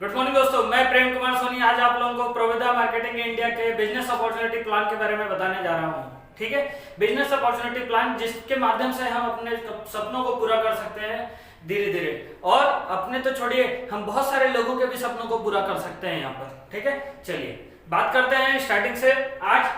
Good morning दोस्तों, मैं प्रेम कुमार सोनी आज आप लोगों को प्रोविधा मार्केटिंग इंडिया के बिजनेस अपॉर्चुनिटी प्लान के बारे में बताने जा रहा हूँ। ठीक है, बिजनेस अपॉर्चुनिटी प्लान जिसके माध्यम से हम अपने सपनों को पूरा कर सकते हैं धीरे धीरे, और अपने तो छोड़िए हम बहुत सारे लोगों के भी सपनों को पूरा कर सकते हैं यहाँ पर। ठीक है, चलिए बात करते हैं स्टार्टिंग से। आज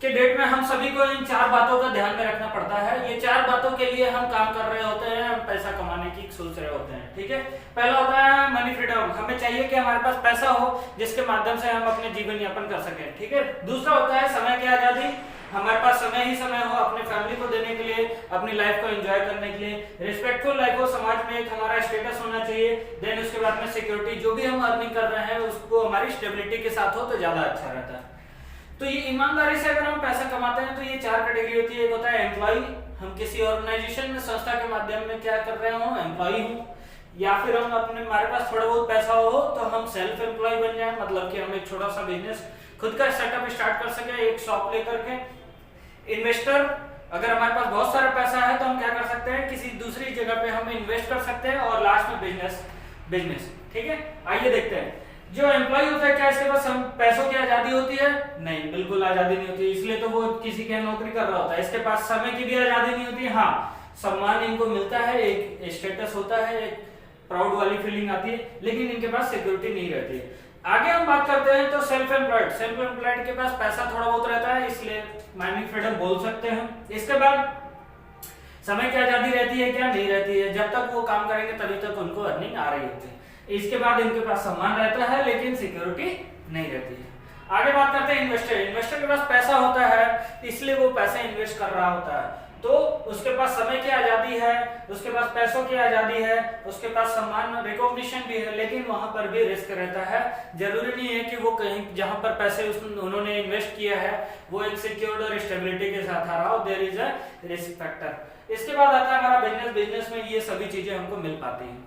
के डेट में हम सभी को इन 4 बातों का ध्यान में रखना पड़ता है। ये 4 बातों के लिए हम काम कर रहे होते हैं, हम पैसा कमाने की सोच रहे होते हैं। ठीक है, पहला होता है मनी फ्रीडम। हमें चाहिए कि हमारे पास पैसा हो जिसके माध्यम से हम अपने जीवन यापन कर सकें। ठीक है, दूसरा होता है समय की आजादी। हमारे पास समय ही समय हो अपने फैमिली को देने के लिए, अपनी लाइफ को एंजॉय करने के लिए। रिस्पेक्टफुल लाइफ हो, समाज में एक हमारा स्टेटस होना चाहिए। देन उसके बाद में सिक्योरिटी, जो भी हम अर्निंग कर रहे हैं उसको हमारी स्टेबिलिटी के साथ हो तो ज्यादा अच्छा रहता है। तो ये ईमानदारी से अगर हम पैसा कमाते हैं तो ये 4 कैटेगरी होती है। एक होता है एम्प्लॉय, हम किसी ऑर्गेनाइजेशन में, संस्था के माध्यम में क्या कर रहे हो, एम्प्लॉय हूँ। या फिर हम अपने, हमारे पास थोड़ा बहुत पैसा हो तो हम सेल्फ एम्प्लॉय बन जाए, मतलब कि हम एक छोटा सा बिजनेस खुद का सेटअप स्टार्ट कर सके, एक शॉप लेकर के। इन्वेस्टर, अगर हमारे पास बहुत सारा पैसा है तो हम क्या कर सकते हैं, किसी दूसरी जगह पे हम इन्वेस्ट कर सकते हैं। और लास्ट में बिजनेस। ठीक है, आइए देखते हैं। जो एम्प्लॉय होता है, क्या इसके पास पैसों की आजादी होती है? नहीं, बिल्कुल आजादी नहीं होती, इसलिए तो वो किसी के नौकरी कर रहा होता है। इसके पास समय की भी आजादी नहीं होती। हाँ, सम्मान इनको मिलता है, एक स्टेटस होता है, एक प्राउड वाली फीलिंग आती है, लेकिन इनके पास सिक्योरिटी नहीं रहती है। आगे हम बात करते हैं तो सेल्फ एम्प्लॉयड के पास पैसा थोड़ा बहुत रहता है, इसलिए मनी फ्रीडम बोल सकते हैं। इसके बाद समय की आजादी रहती है क्या? नहीं रहती है। जब तक वो काम करेंगे तभी तक उनको अर्निंग आ रही होती है। इसके बाद इनके पास सम्मान रहता है लेकिन सिक्योरिटी नहीं रहती है। आगे बात करते हैं इन्वेस्टर के पास पैसा होता है, इसलिए वो पैसा इन्वेस्ट कर रहा होता है। तो उसके पास समय की आजादी है, उसके पास पैसों की आजादी है, उसके पास सम्मान रिकॉग्निशन भी है, लेकिन वहां पर भी रिस्क रहता है। जरूरी नहीं है कि वो कहीं जहां पर पैसे उन्होंने इन्वेस्ट किया है वो एक सिक्योर्ड और स्टेबिलिटी के साथ आ रहा हो। There is a risk factor. इसके बाद आता है हमारा बिजनेस में ये सभी चीजें हमको मिल पाती हैं।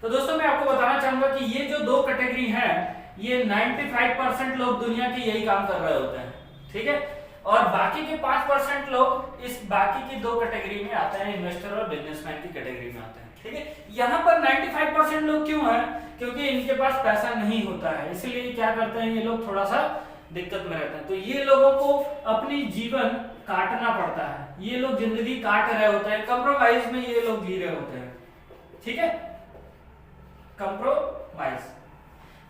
तो दोस्तों मैं आपको बताना चाहूंगा कि ये जो 2 कैटेगरी हैं, ये 95% लोग दुनिया के यही काम कर रहे होते हैं। ठीक है, और बाकी के 5% लोग इस बाकी की 2 कैटेगरी में आते हैं, इन्वेस्टर और बिजनेसमैन की कैटेगरी में आते हैं। ठीक है, यहाँ पर 95% लोग क्यों हैं? क्योंकि इनके पास पैसा नहीं होता है, इसलिए क्या करते हैं ये लोग, थोड़ा सा दिक्कत में रहते हैं। तो ये लोगों को अपनी जीवन काटना पड़ता है, ये लोग जिंदगी काट रहे होते हैं, कंप्रोमाइज में ये लोग जी रहे होते हैं। ठीक है, कंप्रोमाइज।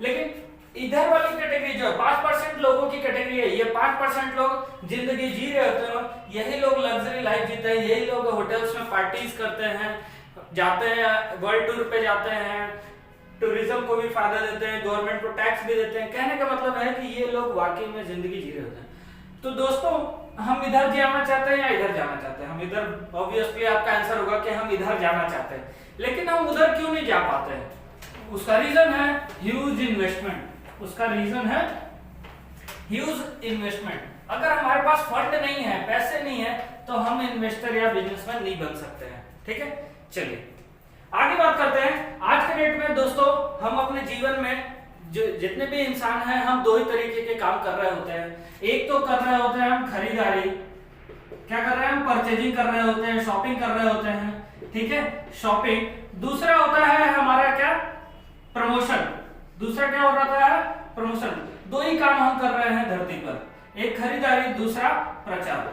लेकिन इधर वाली कैटेगरी जो 5% लोगों की कैटेगरी है, ये 5% लोग जिंदगी जी रहे होते हैं, यही लोग लग्जरी लाइफ जीते हैं, यही लोग होटल्स में पार्टीज करते हैं, जाते हैं, वर्ल्ड टूर पे जाते हैं, टूरिज्म को भी फायदा देते हैं, गवर्नमेंट को टैक्स भी देते हैं। कहने का मतलब है कि ये लोग वाकई में जिंदगी जी रहे होते हैं। तो दोस्तों हम इधर जाना चाहते हैं या इधर जाना चाहते हैं? हम इधर, ऑब्वियसली आपका आंसर होगा कि हम इधर जाना चाहते हैं, लेकिन हम उधर क्यों नहीं जा पाते हैं? उसका रीजन है ह्यूज इन्वेस्टमेंट। उसका रीजन है ह्यूज इन्वेस्टमेंट। अगर हमारे पास फंड नहीं है, पैसे नहीं है, तो हम इन्वेस्टर या बिजनेसमैन नहीं बन सकते हैं। ठीक है, चलिए आगे बात करते हैं। आज के डेट में दोस्तों हम अपने जीवन में जो जितने भी इंसान हैं, हम 2 ही तरीके के काम कर रहे होते हैं। एक तो कर रहे होते हैं हम खरीदारी, क्या कर रहे हैं हम, परचेजिंग कर रहे होते हैं, शॉपिंग कर रहे होते हैं। ठीक है, शॉपिंग। दूसरा होता है हमारा क्या, प्रमोशन। दूसरा क्या हो रहा है, प्रमोशन। 2 ही काम हम कर रहे हैं धरती पर, एक खरीदारी, दूसरा प्रचार।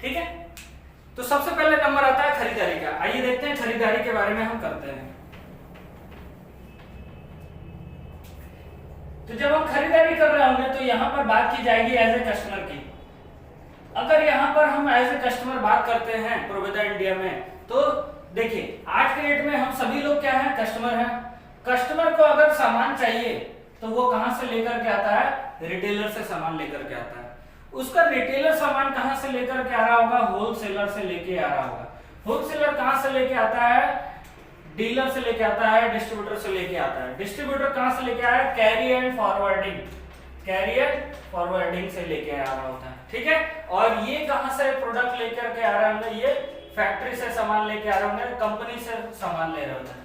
ठीक है, तो सबसे पहले नंबर आता है खरीदारी का। आइए देखते हैं खरीदारी के बारे में हम करते हैं। तो जब हम खरीदारी कर रहे होंगे तो यहां पर बात की जाएगी एज ए कस्टमर की। अगर यहां पर हम एज ए कस्टमर बात करते हैं प्रोविधा इंडिया में, तो देखिए आज के डेट में हम सभी लोग क्या हैं, कस्टमर हैं। कस्टमर को अगर सामान चाहिए तो वो कहां से लेकर के आता है, रिटेलर से सामान लेकर के आता है। उसका रिटेलर सामान कहां से लेकर के आ रहा होगा, होलसेलर से लेके आ रहा होगा। होलसेलर कहां से लेके आता है, डीलर से लेके आता है, डिस्ट्रीब्यूटर से लेके आता है। डिस्ट्रीब्यूटर कहां से लेके आया, कैरी एंड फॉरवर्डिंग से लेके आ रहा होता है। ठीक है, और ये कहां से प्रोडक्ट लेकर के आ रहे होंगे, ये फैक्ट्री से सामान लेके आ रहे होंगे, कंपनी से सामान ले रहे होते हैं।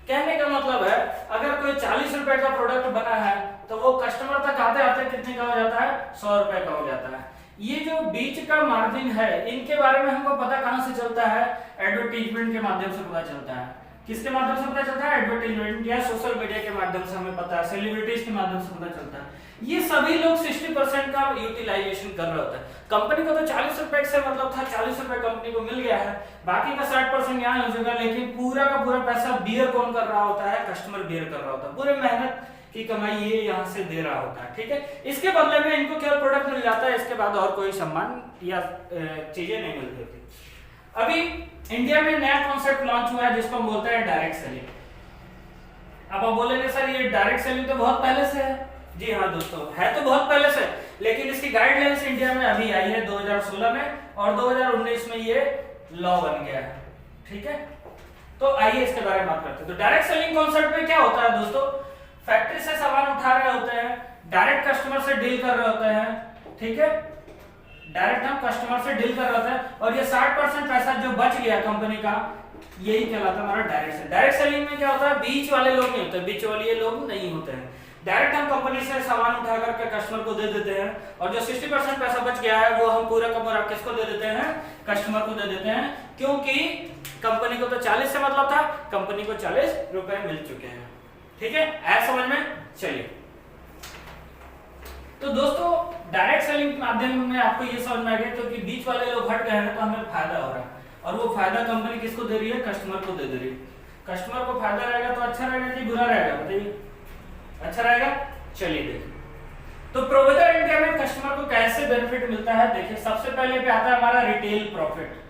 कहने का मतलब है अगर कोई 40 रुपए का प्रोडक्ट बना है तो वो कस्टमर तक आते आते कितने का हो जाता है, 100 रुपए का हो जाता है। ये जो बीच का मार्जिन है, इनके बारे में हमको पता कहां से चलता है, एडवर्टीजमेंट के माध्यम से पता चलता है। किसके माध्यम से पता चलता है? एडवर्टाइजमेंट या सोशल मीडिया के माध्यम से हमें पता है, सेलिब्रिटीज के माध्यम से पता चलता है। ये सभी लोग 60% का यूटिलाइजेशन कर रहे होते हैं। कंपनी को तो 40 रुपए से मतलब था, 40 रुपए कंपनी को मिल गया है, बाकी का 60% यहाँ हो जाएगा, लेकिन पूरा का पूरा पैसा बियर कौन कर रहा होता है? कस्टमर बियर कर रहा होता है। पूरे मेहनत की कमाई ये यहाँ से दे रहा होता है, ठीक है। इसके बदले में इनको केवल प्रोडक्ट मिल जाता है, इसके बाद और कोई सम्मान या चीजें नहीं मिलती होती। अभी इंडिया में नया कॉन्सेप्ट लॉन्च हुआ है जिसको हम बोलते हैं डायरेक्ट सेलिंग। अब आप बोलेंगे सर ये डायरेक्ट सेलिंग तो बहुत पहले से है। जी हाँ दोस्तों, है तो बहुत पहले से, लेकिन इसकी गाइडलाइंस इंडिया में अभी आई है 2016 में, और 2019 में ये लॉ बन गया है, ठीक है। तो आइए इसके बारे में बात करते हैं। तो डायरेक्ट सेलिंग कॉन्सेप्ट में क्या होता है दोस्तों? फैक्ट्री से सामान उठा रहे होते हैं, डायरेक्ट कस्टमर से डील कर रहे होते हैं, ठीक है। डायरेक्ट हम कस्टमर से डील कर रहे होते हैं, और ये 60% पैसा जो बच गया कंपनी का, यही कहलाता है हमारा डायरेक्ट सेलिंग। डायरेक्ट सेलिंग में क्या होता है? बीच वाले लोग नहीं होते, बीच वाले लोग नहीं होते हैं। डायरेक्ट हम कंपनी से सामान उठा करके कस्टमर को दे देते हैं, और जो 60% पैसा बच गया है वो हम पूरा का पूरा किसको दे देते हैं? कस्टमर को दे देते हैं, क्योंकि कंपनी को तो 40 से मतलब था, कंपनी को 40 रुपए मिल चुके हैं, ठीक है। ऐसा समझ में? चलिए, तो दोस्तों डायरेक्ट सेलिंग के माध्यम में आपको ये समझ में आ गया तो कि बीच वाले लोग हट गए हैं, तो हमें फायदा हो रहा है, और वो फायदा कंपनी किसको दे रही है? कस्टमर को दे रही है। कस्टमर को फायदा रहेगा तो अच्छा रहेगा कि बुरा रहेगा? बताइए, अच्छा रहेगा। चलिए देखिए, तो प्रोविडर इंडिया में कस्टमर को कैसे बेनिफिट मिलता है? देखिए, सबसे पहले पे आता है हमारा रिटेल प्रॉफिट।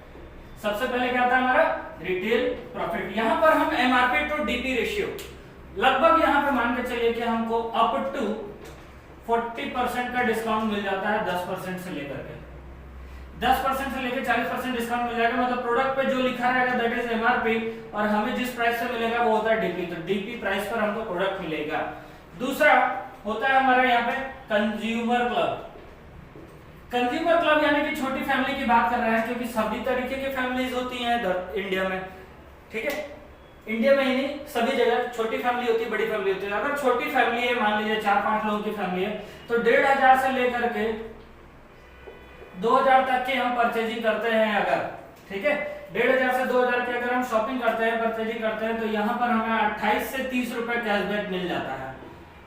सबसे पहले क्या आता है? हमारा रिटेल प्रॉफिट। यहाँ पर हम एमआरपी टू डीपी रेशियो लगभग यहाँ पे मान के चलिए कि हमको अप टू 40% का डिस्काउंट मिल जाता है, 10% से लेकर के 10% से लेकर 40% डिस्काउंट मिल जाएगा। मतलब प्रोडक्ट पे जो लिखा रहेगा दैट इज एमआरपी, और हमें जिस प्राइस से मिलेगा वो होता है डीपी। तो डीपी प्राइस पर हमको प्रोडक्ट मिलेगा। दूसरा होता है हमारा यहाँ पे कंज्यूमर क्लब। कंज्यूमर क्लब यानी कि छोटी फैमिली की बात कर रहे हैं, क्योंकि सभी तरीके की फैमिलीज होती हैं इधर इंडिया में, ठीक है। इंडिया में ही नहीं, सभी जगह छोटी फैमिली होती है, बड़ी फैमिली होती है। अगर छोटी फैमिली है, मान लीजिए 4-5 लोगों की फैमिली है, तो 1500 से लेकर के 2000 तक की हम परचेजिंग करते हैं अगर, ठीक है। 1500 से 2000 की अगर हम शॉपिंग करते हैं, परचेजिंग करते हैं, तो यहाँ पर हमें 28 से 30 रुपए कैशबैक मिल जाता है।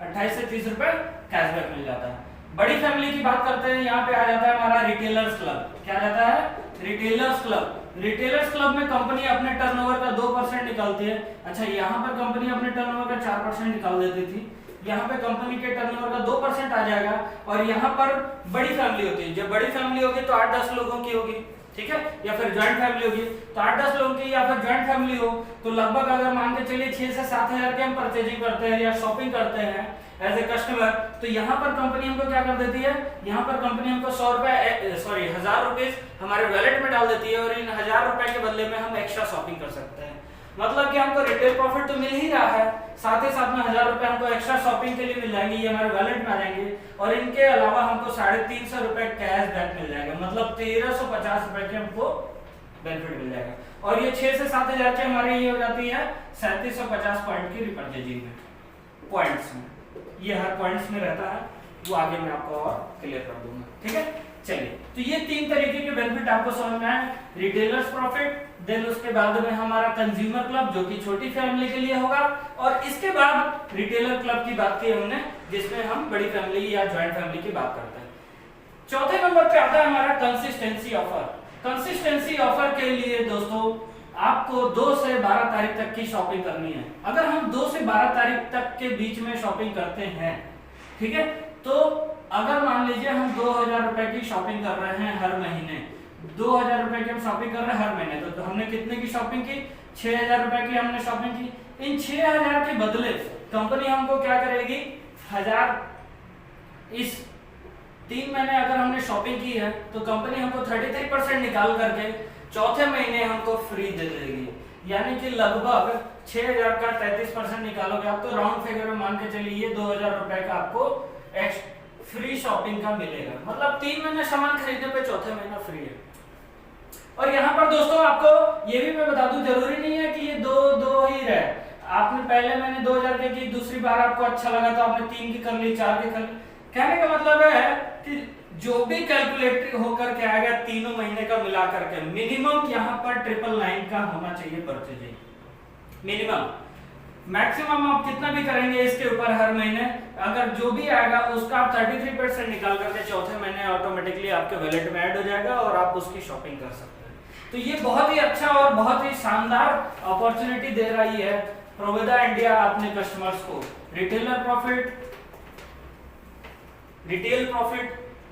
28 से 30 रुपए कैशबैक मिल जाता है। बड़ी फैमिली की बात करते हैं, यहाँ पे आ जाता है हमारा रिटेलर्स क्लब। क्या आ जाता है? Retailers club. रिटेलर्स क्लब में कंपनी अपने टर्नओवर का 2% निकालती है। अच्छा, यहाँ पर कंपनी अपने टर्नओवर का 4% निकाल देती थी, यहाँ पे कंपनी के टर्नओवर का 2% आ जाएगा। और यहाँ पर बड़ी फैमिली होती है, जब बड़ी फैमिली होगी तो 8-10 लोगों की होगी, ठीक है, या फिर ज्वाइंट फैमिली होगी तो 8-10 लोगों की, या फिर ज्वाइंट फैमिली हो तो लगभग अगर मान के चलिए 6 से 7 हजार की हम परचेजिंग करते हैं या शॉपिंग करते हैं एज ए कस्टमर, तो यहाँ पर कंपनी हमको क्या कर देती है? यहाँ पर कंपनी हमको 1000 रुपए हमारे वैलेट में डाल देती है, और इन 1000 रुपए के बदले में हम एक्स्ट्रा शॉपिंग कर सकते हैं। मतलब कि हमको रिटेल प्रॉफिट तो मिल ही रहा है, साथ ही साथ में 1000 रुपए हमको एक्स्ट्रा शॉपिंग के लिए मिल जाएंगे, ये हमारे वैलेट में आ जाएंगे, और इनके अलावा हमको 350 रुपए कैश बैक मिल जाएगा। मतलब 1350 रुपए के हमको बेनिफिट मिल जाएगा। और ये 6 से 7 हजार की हमारी ये हो जाती है 3750 पॉइंट की रिपर्चेजिंग में, पॉइंट्स में। ये हर पॉइंट्स में रहता है, वो आगे मैं आपको और क्लियर कर दूंगा, ठीक है। चलिए, तो ये 3 तरीके के बेनिफिट आपको समझ में आए। रिटेलर्स प्रॉफिट, देन उसके बाद में हमारा कंज्यूमर क्लब जो कि छोटी फैमिली के लिए होगा, और इसके बाद रिटेलर क्लब की बात की हमने, जिसमें हम बड़ी फैमिली या ज्वाइंट फैमिली की बात करते हैं। चौथे नंबर पे आता है हमारा कंसिस्टेंसी ऑफर। कंसिस्टेंसी ऑफर के लिए दोस्तों आपको 2 से 12 तारीख तक की शॉपिंग करनी है। अगर हम 2 से 12 तारीख तक के बीच में शॉपिंग करते हैं, ठीक है, तो अगर मान लीजिए हम 2000 रुपए की शॉपिंग कर रहे हैं हर महीने, 2000 रुपए की हम शॉपिंग कर रहे हैं हर महीने, तो हमने कितने की शॉपिंग की? 6000 रुपए की हमने शॉपिंग की। इन 6000 के बदले कंपनी हमको क्या करेगी? 1000 इस 3 महीने अगर हमने शॉपिंग की है तो कंपनी हमको 33% निकाल करके चौथे महीने हमको फ्री दे देगी। यानी कि लगभग 6000 का 33% निकालोगे आप, तो राउंड फिगर में मान के चलिए 2000 रुपए का आपको फ्री शॉपिंग का मिलेगा। मतलब 3 महीने सामान खरीदने पे चौथे महीना फ्री है। और यहाँ पर दोस्तों आपको ये भी मैं बता दूं, जरूरी नहीं है कि ये दो ही रहे। आपने पहले महीने 2000 की, दूसरी बार आपको अच्छा लगा तो आपने 3 की कर ली, 4 की कर ली। कहने का मतलब है कि जो भी कैलकुलेटर होकर के आएगा तीनों महीने का मिला करके मिनिमम यहाँ पर 999 का होना चाहिए परचेजिंग। मिनिमम। मैक्सिमम आप कितना भी करेंगे इसके ऊपर हर महीने, अगर जो भी आएगा उसका आप 33% निकाल करके चौथे महीने ऑटोमेटिकली आपके वॉलेट में ऐड हो जाएगा और आप उसकी शॉपिंग कर सकते हैं। तो ये बहुत ही अच्छा और बहुत ही शानदार अपॉर्चुनिटी दे रही है प्रोविदा इंडिया अपने कस्टमर्स को। Retailer profit, retail profit,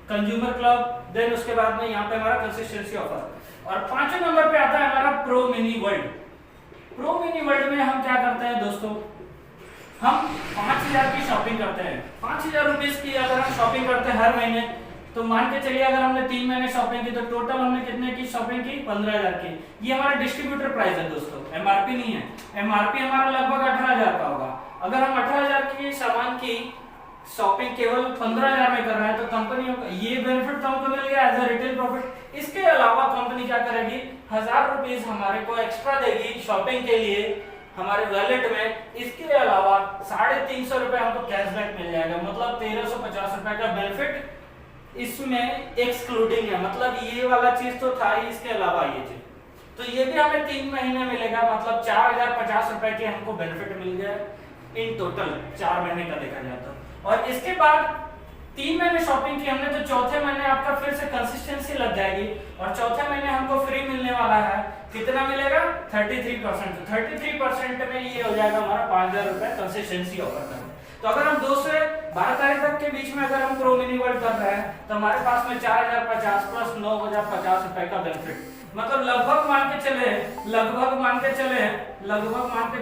consumer club, then उसके बाद में यहाँ पे हमारा कंसिस्टेंसी ऑफर। और 5वें नंबर पे आता है हमारा pro mini world. Pro mini world में हम क्या करते हैं दोस्तों, हम 5000 की शॉपिंग करते हैं। 5000 रुपीज की अगर हम शॉपिंग करते हैं हर महीने, तो मान के चलिए अगर हमने 3 महीने शॉपिंग की तो टोटल हमने कितने की शॉपिंग की, 15000 की। ये हमारा डिस्ट्रीब्यूटर प्राइस है दोस्तों, एमआरपी नहीं है। एमआरपी हमारा लगभग 18000 का होगा। अगर हम 18000 की सामान की शॉपिंग केवल 15000 में कर रहे हैं तो कंपनी ये बेनिफिट तो हमको मिल गया एज अ रिटेल प्रॉफिट। इसके अलावा कंपनी क्या करेगी, 1000 रुपीज हमारे को एक्स्ट्रा देगी शॉपिंग के लिए हमारे वॉलेट में। इसके अलावा 350 रुपए हमको कैशबैक मिल जाएगा, मतलब 1350 रुपए का बेनिफिट इसमें एक्सक्लूडिंग है। मतलब ये वाला चीज तो था ही, इसके अलावा ये चीज तो ये भी हमें 3 महीने मिलेगा, मतलब 4050 रुपए के हमको बेनिफिट मिल गया इन टोटल 4 महीने का देखा जाए तो। और इसके बाद 3 महीने शॉपिंग की हमने तो चौथे महीने आपका फिर से कंसिस्टेंसी लग जाएगी और चौथे महीने हमको फ्री मिलने वाला है। कितना मिलेगा, 33%। 33% में ये हो जाएगा हमारा 5000 रुपए कंसिस्टेंसी ऑफर का। तो अगर हम 2 से 12 तारीख तक के बीच में अगर हम प्रो मिनी वर्ल्ड कर रहे हैं तो हमारे पास में 4050 प्लस 9050 रुपए का बेनिफिट, मतलब लगभग मान के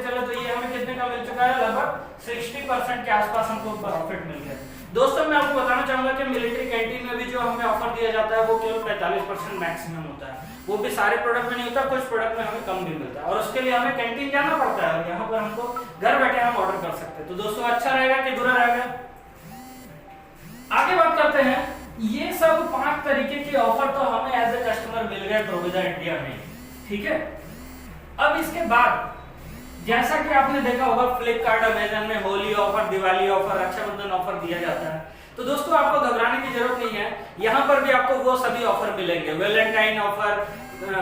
चले तो ये हमें कितने का मिल चुका है, लगभग 60% के आसपास हमको प्रॉफिट मिल गया। दोस्तों मैं आपको बताना चाहूंगा कि मिलिट्री कैंटीन में भी जो हमें ऑफर दिया जाता है वो केवल 45% मैक्सिमम होता है। वो भी सारे प्रोडक्ट में नहीं होता, कुछ प्रोडक्ट में हमें कम भी मिलता है और उसके लिए हमें कैंटीन जाना पड़ता है और यहाँ पर हमको घर बैठे हम ऑर्डर कर सकते हैं। तो दोस्तों अच्छा रहेगा कि बुरा रहेगा, आगे बात करते हैं। ये सब 5 तरीके के ऑफर तो हमें एज ए कस्टमर मिल गए प्रोविदा इंडिया में, ठीक है। अब इसके बाद जैसा कि आपने देखा होगा फ्लिपकार्ट अमेज़न में Holi offer, Diwali offer, Raksha Bandhan offer दिया जाता है। तो दोस्तों आपको घबराने की जरूरत नहीं है, यहाँ पर भी आपको वो सभी ऑफर मिलेंगे। Valentine offer,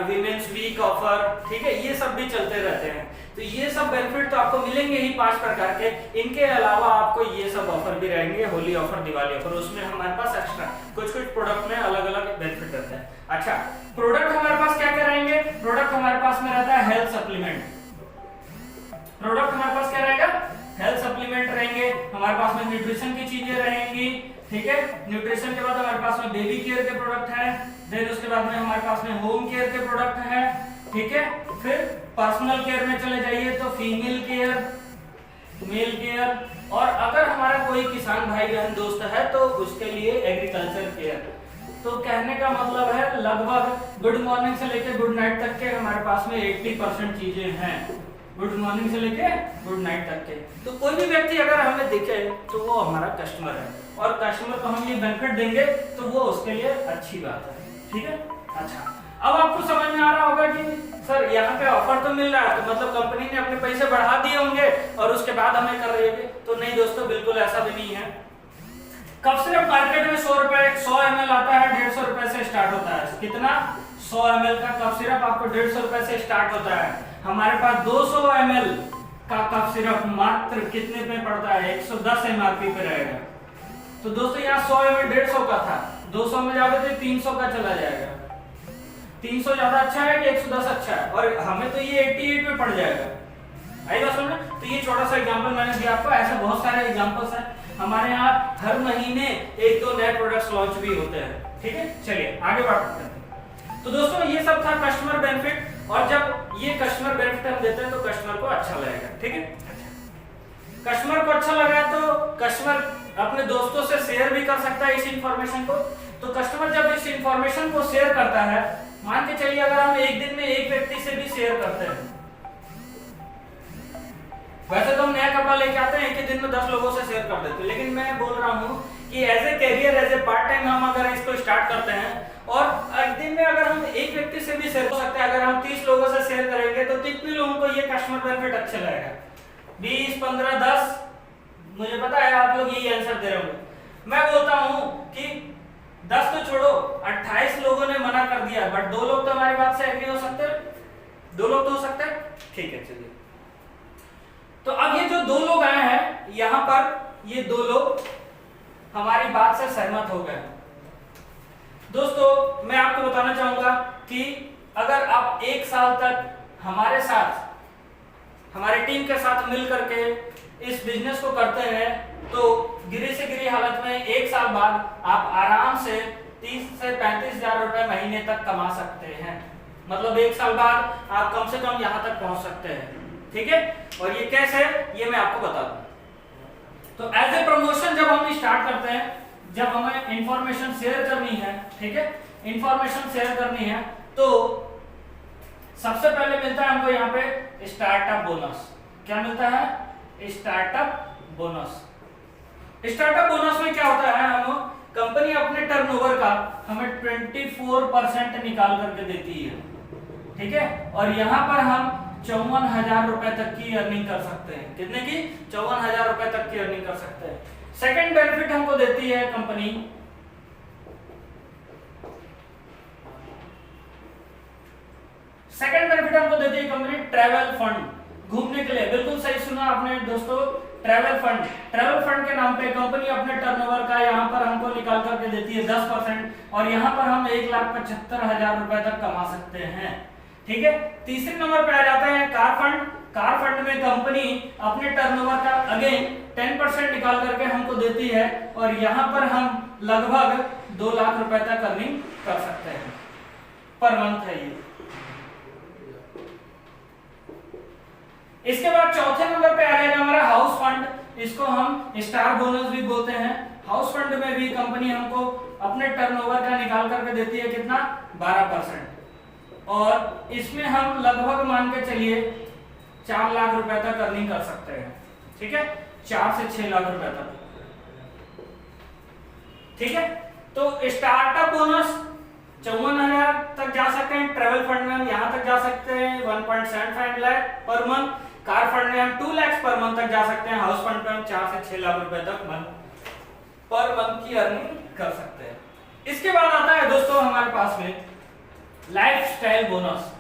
women's week offer, ठीक है, ये सब भी चलते रहते हैं। तो ये सब बेनिफिट तो आपको मिलेंगे ही 5 प्रकार के। इनके अलावा आपको ये सब ऑफर भी रहेंगे, होली ऑफर, दिवाली ऑफर, उसमें हमारे पास एक्स्ट्रा कुछ प्रोडक्ट में अलग अलग बेनिफिट रहता है। अच्छा, प्रोडक्ट हमारे पास क्या क्या रहेंगे, प्रोडक्ट हमारे पास में रहता है हेल्थ सप्लीमेंट। प्रोडक्ट हमारे पास क्या रहेगा, हेल्थ सप्लीमेंट रहेंगे, हमारे पास में न्यूट्रिशन की चीजें रहेंगी, ठीक है। न्यूट्रिशन के बाद हमारे पास में बेबी केयर के प्रोडक्ट हैं, देन उसके बाद में हमारे पास में होम केयर के प्रोडक्ट हैं, ठीक है। फिर पर्सनल केयर में चले जाइए तो फीमेल केयर, मेल केयर, और अगर हमारा कोई किसान भाई बहन दोस्त है तो उसके लिए एग्रीकल्चर केयर। तो कहने का मतलब है लगभग गुड मॉर्निंग से लेकर गुड नाइट तक के हमारे पास में 80% चीजें हैं, गुड मॉर्निंग से लेके गुड नाइट तक के। तो कोई भी व्यक्ति अगर हमें दिखे तो वो हमारा कस्टमर है और कस्टमर को हम ये बेनिफिट देंगे तो वो उसके लिए अच्छी बात है, ठीक है। अच्छा, अब आपको समझ में आ रहा होगा कि सर यहाँ पे ऑफर तो मिल रहा है तो मतलब कंपनी ने अपने पैसे बढ़ा दिए होंगे और उसके बाद हमें कर रही है। तो नहीं दोस्तों, बिल्कुल ऐसा भी नहीं है। कफ सिरप मार्केट में 100 ml आता है, 150 रुपए से स्टार्ट होता है। कितना, 100 ml का कफ सिरप आपको 150 रुपए से स्टार्ट होता है। हमारे पास 200 ml का कफ सिरप मात्र कितने में पड़ता है, 110 MRP पे रहेगा। तो दोस्तों यहाँ 100 ml 150 का था, 200 में जाओगे तो 300 का चला जाएगा। 300 ज्यादा अच्छा है कि 110 अच्छा है, और हमें तो ये 88 में पड़ जाएगा। आई बात समझ। तो ये छोटा सा एग्जांपल मैंने दिया आपको, ऐसे बहुत सारे एग्जांपल्स हैं हमारे यहाँ। हर महीने 1-2 नए प्रोडक्ट्स लॉन्च भी होते हैं, ठीक है। चलिए आगे बात करते हैं। तो दोस्तों ये सब था कस्टमर बेनिफिट, और जब ये कस्टमर बेनिफिट हम देते हैं तो कस्टमर को अच्छा लगेगा, ठीक है। कस्टमर को अच्छा लगा तो कस्टमर अपने दोस्तों से शेयर भी कर सकता है इस इंफॉर्मेशन को। तो कस्टमर जब इस इंफॉर्मेशन को शेयर करता है, मान के चलिए अगर हम एक दिन में एक व्यक्ति से भी शेयर करते हैं, वैसे तो हम नया कपड़ा लेके आते हैं एक ही दिन में 10 लोगों से शेयर कर देते हैं, लेकिन मैं बोल रहा हूँ कि as a career, as a part time हम अगर इसको स्टार्ट करते हैं और एक दिन में अगर हम एक व्यक्ति से भी शेयर कर सकते हैं, अगर हम 30 लोगों से शेयर करेंगे तो कितने लोगों को ये कस्टमर बेनिफिट अच्छा लगेगा, 20, 15, 10, मुझे पता है आप लोग यही आंसर दे रहे होंगे। मैं बोलता हूँ कि 10 तो छोड़ो, 28 लोगों ने मना कर दिया, बट 2 लोग तो हमारी बात से एग्री हो सकते हैं, 2 लोग तो हो सकते हैं, ठीक है। चलिए तो अब ये जो दो लोग आए हैं यहां पर, ये दो लोग हमारी बात से सहमत हो गए। दोस्तों मैं आपको बताना चाहूंगा कि अगर आप 1 साल तक हमारे साथ, हमारी टीम के साथ मिल करके इस बिजनेस को करते हैं तो गिरी से गिरी हालत में 1 साल बाद आप आराम से 30 से 35 हजार रुपए महीने तक कमा सकते हैं। मतलब 1 साल बाद आप कम से कम यहां तक पहुंच सकते हैं। ठीक है, और ये कैसे, ये मैं आपको बता दूं। तो एज ए प्रमोशन जब हम स्टार्ट करते हैं, जब हमें इंफॉर्मेशन शेयर करनी है, ठीक है, इंफॉर्मेशन शेयर करनी है, तो सबसे पहले मिलता है हमको यहाँ पे स्टार्टअप बोनस। क्या मिलता है? Startup bonus. स्टार्टअप बोनस में क्या होता है, हम कंपनी अपने टर्नओवर का हमें 24% निकाल करके देती है। ठीक है, और यहाँ पर हम 54,000 रुपए तक की अर्निंग कर सकते हैं। कितने की? 54,000 रुपए तक की अर्निंग कर सकते हैं। सेकंड बेनिफिट हमको देती है कंपनी, ट्रैवल फंड। घूमने के लिए, बिल्कुल सही सुना आपने दोस्तों, ट्रैवल फंड। ट्रैवल फंड के नाम पे कंपनी अपने टर्नओवर का यहाँ पर हमको निकाल करके देती है 10%, और यहाँ पर हम 1,75,000 रुपए तक कमा सकते हैं। ठीक है, तीसरे नंबर पे आ जाते हैं कार फंड। कार फंड में कंपनी अपने टर्नओवर का अगेन 10% निकाल करके हमको देती है, और यहाँ पर हम लगभग 2 लाख रुपए तक अर्निंग कर सकते हैं पर मंथ है ये। इसके बाद चौथे नंबर पे आ जाएगा हमारा हाउस फंड। इसको हम स्टार बोनस भी बोलते हैं। हाउस फंड में भी कंपनी हमको अपने टर्नओवर का निकाल करके देती है कितना? 12%, और इसमें हम लगभग मान के चलिए 4 लाख रुपए तक अर्निंग कर सकते हैं। ठीक है, 4 से 6 लाख रुपए तक। ठीक है, तो स्टार्टअप बोनस 54,000 तक जा सकते हैं। ट्रैवल फंड में हम यहां तक जा सकते हैं 1.75 lakh per month. Car fund में हम 2 लाख पर मंथ तक जा सकते हैं। हाउस फंड में हम 4 से 6 लाख रुपए तक पर मंथ की अर्निंग कर सकते हैं। इसके बाद आता है दोस्तों हमारे पास में लाइफस्टाइल बोनस।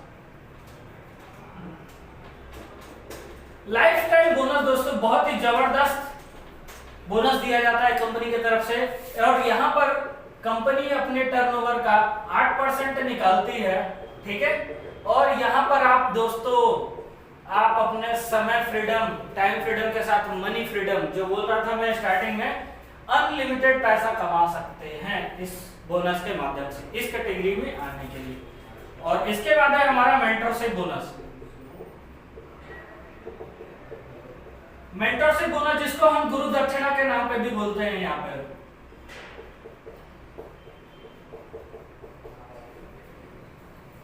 लाइफस्टाइल बोनस दोस्तों बहुत ही जबरदस्त बोनस दिया जाता है कंपनी की तरफ से, और यहां पर कंपनी अपने टर्नओवर का 8% निकालती है। ठीक है, और यहां पर आप दोस्तों आप अपने समय फ्रीडम, टाइम फ्रीडम के साथ मनी फ्रीडम, जो बोल रहा था मैं स्टार्टिंग में, अनलिमिटेड पैसा कमा सकते हैं इस बोनस के माध्यम से, इस कैटेगरी में आने के लिए। और इसके बाद है हमारा मेंटरशिप बोनस। मेंटरशिप बोनस जिसको हम गुरु दक्षिणा के नाम पे भी बोलते हैं यहाँ पे।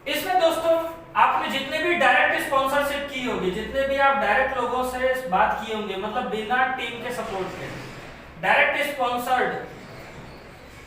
इसमें दोस्तों आपने जितने भी डायरेक्ट स्पॉन्सरशिप की होगी, जितने भी आप डायरेक्ट लोगों से बात किए होंगे, मतलब बिना टीम के सपोर्ट के डायरेक्ट स्पॉन्सर्ड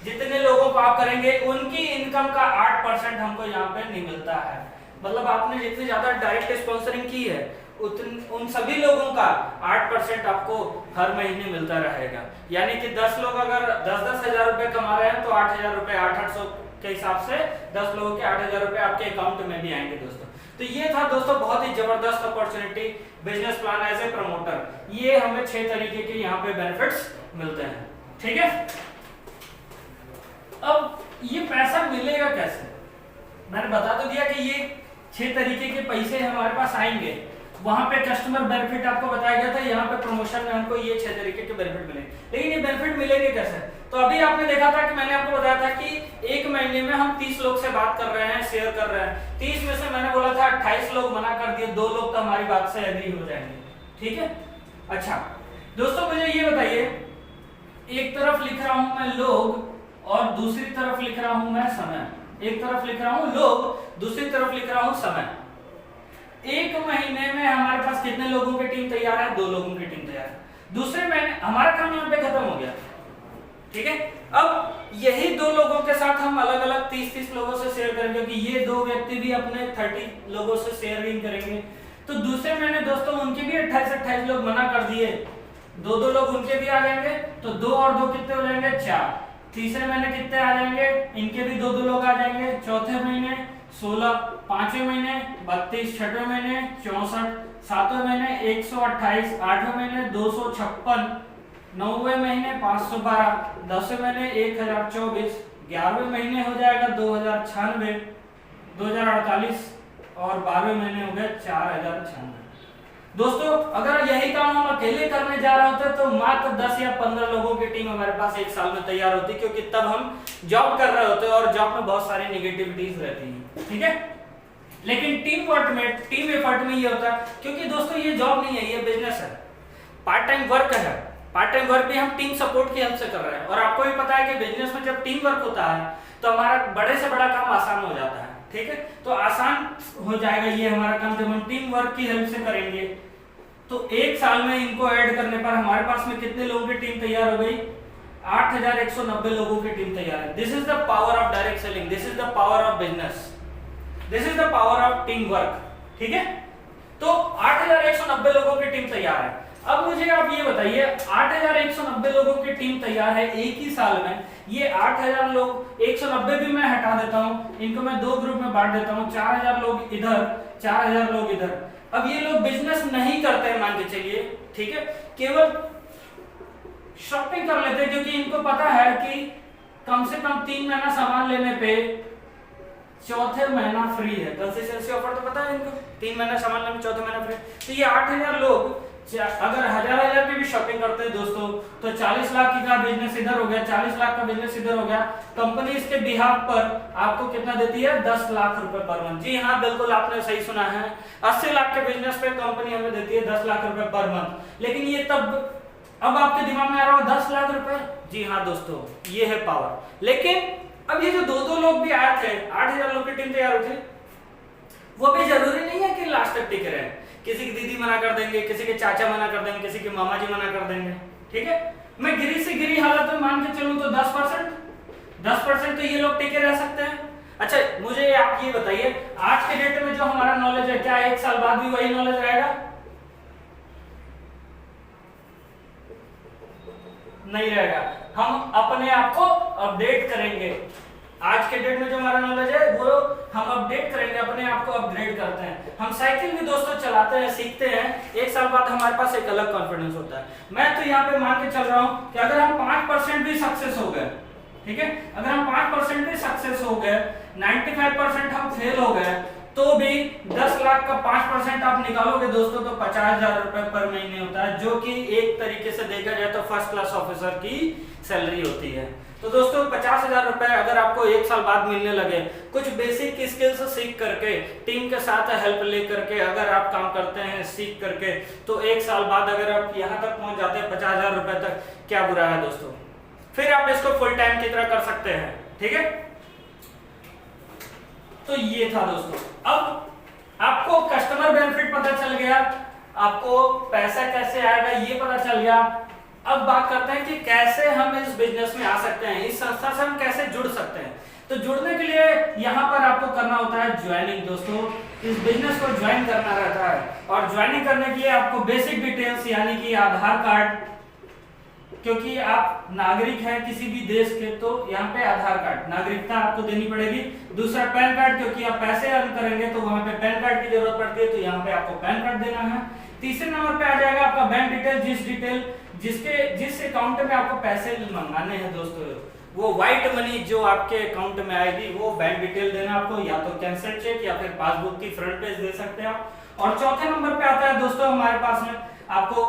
जितने लोगों को आप करेंगे, उनकी इनकम का 8% हमको यहाँ पे नहीं मिलता है। मतलब आपने जितनी ज्यादा डायरेक्ट स्पॉन्सरिंग की है उन सभी लोगों का 8% आपको हर महीने मिलता रहेगा। यानी कि 10 लोग अगर 10-10 हजार रुपए कमा रहे हैं तो 8,000 रुपए 800 के हिसाब से 10 लोगों के 8,000 रुपए आपके अकाउंट में भी आएंगे दोस्तों। तो ये था दोस्तों बहुत ही जबरदस्त opportunity, business plan as a promoter. ये हमें 6 तरीके के यहाँ पे बेनिफिट्स मिलते हैं। ठीक है, अब ये पैसा मिलेगा कैसे? मैंने बता तो दिया कि ये 6 तरीके के पैसे हमारे पास आएंगे। वहां पे कस्टमर बेनिफिट आपको बताया गया था, यहाँ पे प्रमोशन में हमको ये 6 तरीके के बेनिफिट मिले। लेकिन ये बेनिफिट मिलेंगे कैसे? तो अभी आपने देखा था कि मैंने आपको बताया था कि 1 महीने में हम 30 लोग से बात कर रहे हैं, शेयर कर रहे हैं। 30 में से मैंने बोला था 28 लोग मना कर दिए, 2 लोग तो हमारी बात से एग्री हो जाएंगे। ठीक है, अच्छा दोस्तों मुझे ये बताइए, एक तरफ लिख रहा हूं मैं लोग और दूसरी तरफ लिख रहा हूं मैं समय। एक तरफ लिख रहा हूं लोग, दूसरी तरफ लिख रहा हूं समय। 1 महीने में हमारे पास कितने लोगों की टीम तैयार है? 2 लोगों की टीम तैयार है। दूसरे महीने हमारा काम यहाँ पे खत्म हो गया। ठीक है, अब यही 2 लोगों के साथ हम अलग अलग 30-30 लोगों से शेयर करेंगे, क्योंकि ये 2 व्यक्ति भी अपने 30 लोगों से शेयरिंग करेंगे। तो दूसरे महीने दोस्तों उनके भी 28-28 लोग मना कर दिए, 2-2 लोग उनके भी आ जाएंगे, तो 2 और 2 कितने हो जाएंगे? 4। तीसरे महीने कितने आ जाएंगे? इनके भी 2-2 लोग आ जाएंगे। चौथे महीने 16, 5वें महीने 32, 6वें महीने 64, सातवें महीने 128, आठवें महीने 256, नौवें महीने 512, 10वें महीने 1024, 11वें महीने हो जाएगा 2096, 2048 और 12वें महीने हो गए 4096। दोस्तों अगर यही काम हम अकेले करने जा रहे होते तो मात्र 10 या 15 लोगों की टीम हमारे पास एक साल में तैयार होती, क्योंकि तब हम जॉब कर रहे होते और जॉब में बहुत सारी नेगेटिविटीज रहती हैं, ठीक है। लेकिन टीम एफर्ट में ये होता है, क्योंकि दोस्तों ये जॉब नहीं है, ये बिजनेस है, पार्ट टाइम वर्क है। पार्ट टाइम वर्क भी हम टीम सपोर्ट की हेल्प से कर रहे हैं। और आपको भी पता है कि बिजनेस में जब टीम वर्क होता है तो हमारा बड़े से बड़ा काम आसान हो जाता है, ठीक है। तो आसान हो जाएगा ये हमारा काम जब हम टीम वर्क की हेल्प से करेंगे। तो एक साल में इनको ऐड करने पर हमारे पास में कितने लोगों की टीम तैयार हो गई? 8190 लोगों की टीम तैयार है। This is the power of direct selling, this is the power of business, this is the power of team work, ठीक है। तो 8190 लोगों की टीम तैयार है। अब मुझे आप ये बताइए, 8190 लोगों की टीम तैयार है एक ही साल में। ये 8000 लोग, 190 भी मैं हटा देता हूं, इनको मैं दो ग्रुप में बांट देता हूं, 4000 लोग इधर, 4000 लोग इधर। अब ये लोग बिजनेस नहीं करते हैं मान के चलिए, ठीक है, केवल शॉपिंग कर लेते हैं, क्योंकि इनको पता है कि कम से कम 3 महीना सामान लेने पे चौथे महीना फ्री है। कंसिस्टेंसी ऑफर तो पता है इनको, 3 महीना सामान लेने चौथे महीना फ्री। तो ये 8000 लोग अगर हजार की भी शॉपिंग करते हैं दोस्तों, तो 40 लाख का बिजनेस इधर हो गया, 40 लाख का बिजनेस इधर हो गया। कंपनी इसके बिहाफ पर आपको कितना देती है? 10 लाख रुपए पर मंथ। जी हाँ, बिल्कुल आपने सही सुना है, 80 लाख के बिजनेस पे कंपनी हमें देती है 10 लाख रुपए पर मंथ। लेकिन ये तब, अब आपके दिमाग में आ रहा होगा 10 लाख रुपए, जी हाँ दोस्तों, ये है पावर। लेकिन अब ये जो दो लोग भी आए थे, 8000 लोग की टीम तैयार हुई थी, वो भी जरूरी नहीं है कि लास्ट तक टिके रहे। किसी की दीदी मना कर देंगे, किसी के चाचा मना कर देंगे, किसी के मामा जी मना कर देंगे, ठीक है। मैं गिरी से गिरी हालत में मान के चलूं तो 10% तो ये लोग टिके रह सकते हैं। अच्छा मुझे आप ये बताइए, आज के डेट में जो हमारा नॉलेज है, क्या एक साल बाद भी वही नॉलेज रहेगा? नहीं रहेगा। हम अपने आप को अपडेट करेंगे। आज के डेट में जो हमारा नॉलेज है वो हम अपडेट करेंगे, अपने आप को अपग्रेड करते हैं। हम साइकिल भी दोस्तों चलाते हैं, सीखते हैं, एक साल बाद हमारे पास एक अलग कॉन्फिडेंस होता है। मैं तो यहाँ पे मान के चल रहा हूँ कि अगर हम 5% भी सक्सेस हो गए, ठीक है, अगर हम 5% भी सक्सेस हो गए, 95% हम फेल हो गए, तो भी 10 लाख का 5% आप निकालोगे दोस्तों तो 50,000 रुपए पर महीने होता है, जो कि एक तरीके से देखा जाए तो फर्स्ट क्लास ऑफिसर की सैलरी होती है। तो दोस्तों 50,000 रुपए अगर आपको एक साल बाद मिलने लगे, कुछ बेसिक स्किल्स सीख करके, टीम के साथ हेल्प ले करके अगर आप काम करते हैं सीख करके, तो एक साल बाद अगर आप यहाँ तक पहुंच जाते हैं 50,000 रुपए तक, क्या बुरा है दोस्तों। फिर आप इसको फुल टाइम की तरह कर सकते हैं, ठीक है। तो ये था दोस्तों। अब आपको कस्टमर बेनिफिट पता चल गया, आपको पैसा कैसे आएगा ये पता चल गया। अब बात करते हैं कि कैसे हम इस बिजनेस में आ सकते हैं, इस संस्था से हम कैसे जुड़ सकते हैं। तो जुड़ने के लिए यहाँ पर आपको करना होता है ज्वाइनिंग दोस्तों, इस बिजनेस को ज्वाइन करना रहता है। और ज्वाइनिंग करने के लिए आपको बेसिक डिटेल्स यानी कि आधार कार्ड, क्योंकि आप नागरिक हैं किसी भी देश के, तो यहाँ पे आधार कार्ड, नागरिकता आपको देनी पड़ेगी। दूसरा पैन कार्ड, क्योंकि आप पैसे अर्न करेंगे तो वहां पे पैन कार्ड की जरूरत पड़ती है, तो यहाँ पे आपको पैन कार्ड देना है। तीसरे नंबर पे आ जाएगा आपका बैंक डिटेल, जिस अकाउंट में आपको पैसे मंगाने हैं दोस्तों, वो व्हाइट मनी जो आपके अकाउंट में आएगी वो बैंक डिटेल देना आपको, या तो कैंसिल चेक या फिर पासबुक की फ्रंट पेज दे सकते हैं आप। और चौथे नंबर पे आता है दोस्तों हमारे पास में आपको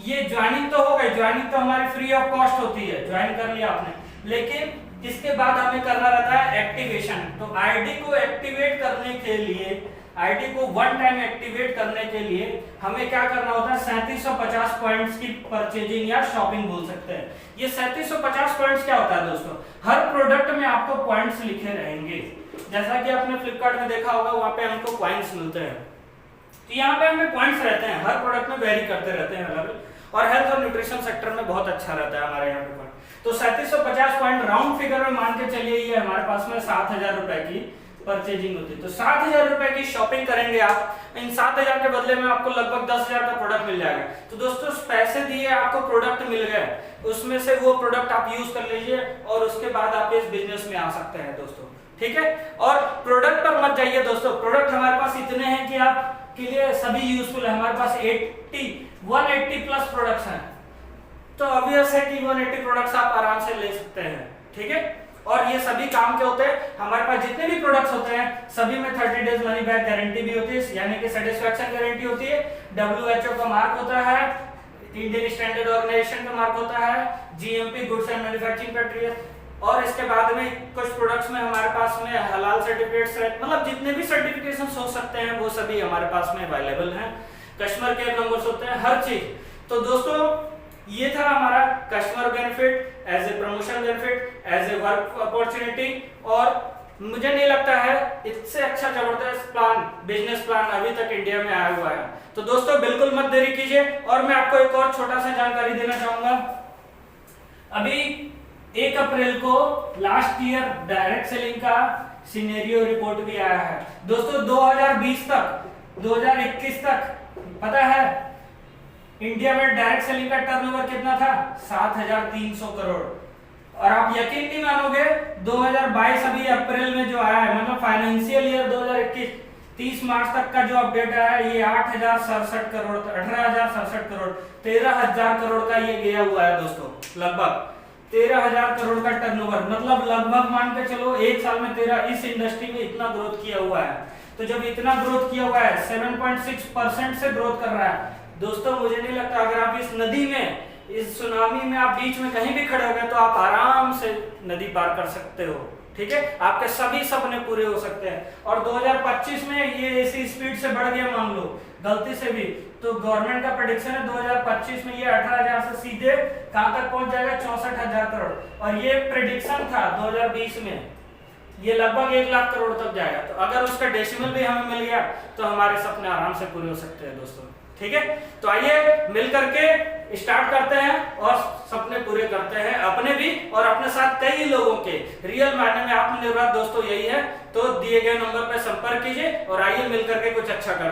ये ज्वाइनिंग तो हो गई, ज्वाइनिंग तो हमारी फ्री ऑफ कॉस्ट होती है, ज्वाइन कर लिया आपने, लेकिन इसके बाद हमें करना रहता है एक्टिवेशन। तो आईडी को एक्टिवेट करने के लिए, आईडी को वन टाइम एक्टिवेट करने के लिए हमें क्या करना होता है, 3750 पॉइंट्स की परचेजिंग या शॉपिंग बोल सकते हैं। ये 3750 पॉइंट्स क्या होता है दोस्तों, हर प्रोडक्ट में आपको पॉइंट्स लिखे रहेंगे, जैसा कि आपने फ्लिपकार्ट में देखा होगा, वहां पे हमको पॉइंट्स मिलते हैं। तो यहाँ पे हमें पॉइंट्स रहते हैं, हर प्रोडक्ट में वेरी करते रहते हैं अलग, और हेल्थ और न्यूट्रिशन सेक्टर में बहुत अच्छा रहता है हमारे यहाँ पे पॉइंट। तो 3750 पॉइंट राउंड फिगर में मान के चलिए, ये हमारे पास में 7000 रुपए की परचेजिंग होती है। तो 7000 रुपए की शॉपिंग करेंगे आप, इन 7000 के बदले में आपको लगभग 10,000 का प्रोडक्ट मिल जाएगा। तो दोस्तों पैसे दिए आपको प्रोडक्ट मिल गए, उसमें से वो प्रोडक्ट आप यूज कर लीजिए और उसके बाद आप इस बिजनेस में आ सकते हैं दोस्तों, ठीक है। और प्रोडक्ट पर मत जाइए दोस्तों, प्रोडक्ट हमारे पास इतने हैं कि आप के लिए सभी यूजफुल है। हमारे पास 180 प्लस प्रोडक्ट्स हैं, तो ऑब्वियस है कि 180 प्रोडक्ट्स आप आराम से ले सकते हैं, ठीक है। और ये सभी काम के होते हैं। हमारे पास जितने भी प्रोडक्ट्स होते हैं सभी में 30 डेज मनी बैक गारंटी भी होती है, यानी कि सेटिस्फैक्शन गारंटी होती है। WHO का मार्क होता है, इंडियन स्टैंडर्ड ऑर्गेनाइजेशन का मार्क होता है, GMP goods and manufacturing practice. और इसके बाद में कुछ प्रोडक्ट्स में हमारे पास में हलाल सर्टिफिकेट्स है, मतलब जितने भी सर्टिफिकेशन हो सकते हैं वो सभी हमारे पास में अवेलेबल हैं। कस्टमर केयर नंबर्स होते हैं, हर चीज। तो दोस्तों ये था हमारा customer benefit, as a promotion benefit, as a work opportunity. और मुझे नहीं लगता है इससे अच्छा जबरदस्त प्लान, बिजनेस प्लान अभी तक इंडिया में आया हुआ है। तो दोस्तों बिल्कुल मत देरी कीजिए। और मैं आपको एक और छोटा सा जानकारी देना चाहूंगा। अभी 1 अप्रैल को लास्ट ईयर डायरेक्ट सेलिंग का सिनेरियो रिपोर्ट भी आया है। दोस्तों 2020 तक 2021 तक पता है इंडिया में डायरेक्ट सेलिंग का टर्नओवर कितना था? 7,300 करोड़। और आप यकीन नहीं मानोगे 2022 अभी अप्रैल में जो आया है, मतलब फाइनेंशियल ईयर 2021 30 मार्च तक का जो अपडेट आया है, ये 8,067 करोड़, 18,067 करोड़, 13,000 करोड़ का ये गया हुआ है दोस्तों। लगभग 13,000 करोड़ का टर्नओवर, मतलब लगभग मान के चलो 1 साल में इस इंडस्ट्री में इतना ग्रोथ किया हुआ है। तो जब इतना ग्रोथ किया हुआ है, 7.6% से ग्रोथ कर रहा है दोस्तों, मुझे नहीं लगता अगर आप इस नदी में, इस सुनामी में आप बीच में कहीं भी खड़े हो गए तो आप आराम से नदी पार कर सकते हो, ठीक है। आपके सभी सपने पूरे हो सकते हैं। और 2025 में ये ऐसी स्पीड से बढ़ गया, मान लो गलती से भी, तो गवर्नमेंट का प्रेडिक्शन है 2025 में ये 18,000 से सीधे कहां तक पहुंच जाएगा? 64,000 करोड़। और ये प्रेडिक्शन था 2020 में, ये लगभग 1 लाख करोड़ तक जाएगा। तो अगर उसका डेसिमल भी हमें मिल गया तो हमारे सपने आराम से पूरे हो सकते हैं दोस्तों, ठीक है। तो आइए मिल करके स्टार्ट करते हैं और सपने पूरे करते हैं अपने भी और अपने साथ कई लोगों के। रियल मायने में आत्मनिर्भर दोस्तों यही है। तो दिए गए नंबर पर संपर्क कीजिए और आइए मिल करके कुछ अच्छा करते हैं।